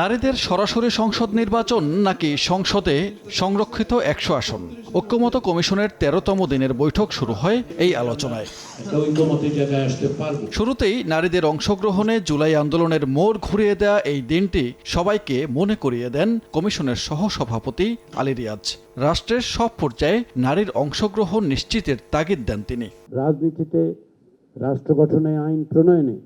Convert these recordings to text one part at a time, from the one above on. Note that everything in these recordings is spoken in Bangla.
নারীদের সরাসরি সংসদ নির্বাচন নাকি সংসদে সংরক্ষিত 100 আসন, ঐক্যমত কমিশনের 13তম দিনের বৈঠক শুরু হয় এই আলোচনায়। শুরুতেই নারীদের অংশগ্রহণে জুলাই আন্দোলনের মোড় ঘুরিয়ে দেয়া এই দিনটি সবাইকে মনে করিয়ে দেন কমিশনের সহসভাপতি আলী রিয়াজ। রাষ্ট্রের সব পর্যায়ে নারীর অংশগ্রহণ নিশ্চিতের তাগিদ দেন তিনি। রাজনীতিতে, রাষ্ট্র গঠনে, আইন প্রণয়নে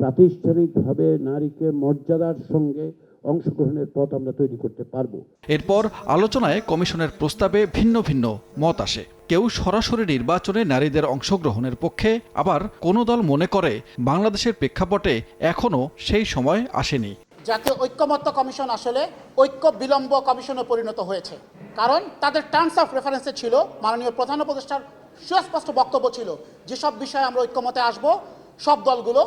প্রাতিষ্ঠানিকভাবে নারীকে মর্যাদার সঙ্গে অংশগ্রহণের পথ আমরা তৈরি করতে পারব। এরপর আলোচনায় কমিশনের প্রস্তাবে ভিন্ন ভিন্ন মত আসে। কেউ সরাসরি নির্বাচনে নারীদের অংশগ্রহণের পক্ষে, আবার কোনো দল মনে করে বাংলাদেশের প্রেক্ষাপটে এখনও সেই সময় আসেনি। জাতীয় ঐক্যমত্য কমিশন আসলে ঐক্য বিলম্ব কমিশনে পরিণত হয়েছে, কারণ তাদের টার্মস অফ রেফারেন্সে ছিল, মাননীয় প্রধান উপদেষ্টার সুস্পষ্ট বক্তব্য ছিল যেসব বিষয়ে আমরা ঐক্যমতে আসব সব দলগুলো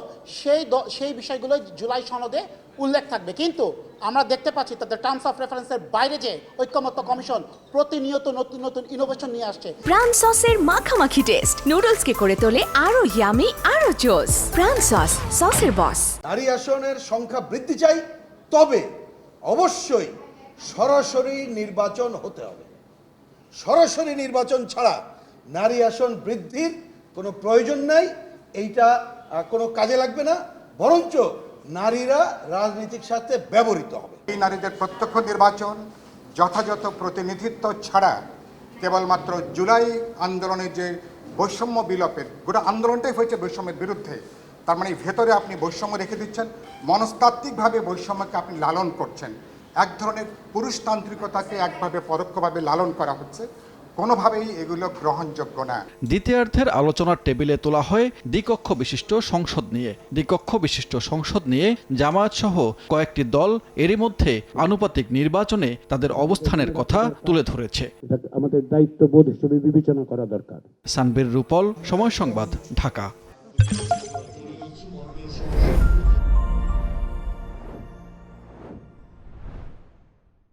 সেই বিষয়গুলো জুলাই সনদে উল্লেখ থাকবে। কিন্তু আমরা দেখতে পাচ্ছি তাদের টার্মস অফ রেফারেন্সের বাইরে যে ঐক্যমত্য কমিশন প্রতিনিয়ত নতুন নতুন ইনোভেশন নিয়ে আসছে। প্রাণ সসের মাখামাখি টেস্ট নুডলসকে করে তোলে আরো ইয়ামি, আরো জোস। প্রাণ সস, সসের বস। নারী আসনের সংখ্যা বৃদ্ধি চাই, তবে অবশ্যই সরাসরি নির্বাচন হতে হবে। সরাসরি নির্বাচন ছাড়া নারী আসন বৃদ্ধির কোনো প্রয়োজন নাই, এইটা কোনো কাজে লাগবে না, বরঞ্চ নারীরা রাজনীতির সাথে ব্যবহৃত হবে। এই নারীদের প্রত্যক্ষ নির্বাচন যথাযথ প্রতিনিধিত্ব ছাড়া কেবলমাত্র জুলাই আন্দোলনের যে বৈষম্য বিলোপের, গোটা আন্দোলনটাই হয়েছে বৈষম্যের বিরুদ্ধে। তার মানে ভেতরে আপনি বৈষম্য রেখে দিচ্ছেন, মনস্তাত্ত্বিকভাবে বৈষম্যকে আপনি লালন করছেন। এক ধরনের পুরুষতান্ত্রিকতাকে একভাবে পরোক্ষভাবে লালন করা হচ্ছে, কোনোভাবেই এগুলো গ্রহণযোগ্য না। দ্বিতীয়ার্ধের আলোচনার টেবিলে তোলা হয় দ্বিকক্ষ বিশিষ্ট সংসদ নিয়ে। দ্বিকক্ষ বিশিষ্ট সংসদ নিয়ে জামায়াত সহ কয়েকটি দল এরই মধ্যে আনুপাতিক নির্বাচনে তাদের অবস্থানের কথা তুলে ধরেছে। আমাদের দায়িত্ববোধ হিসেবে বিবেচনা করা দরকার। সানবীর রূপল, সময় সংবাদ, ঢাকা।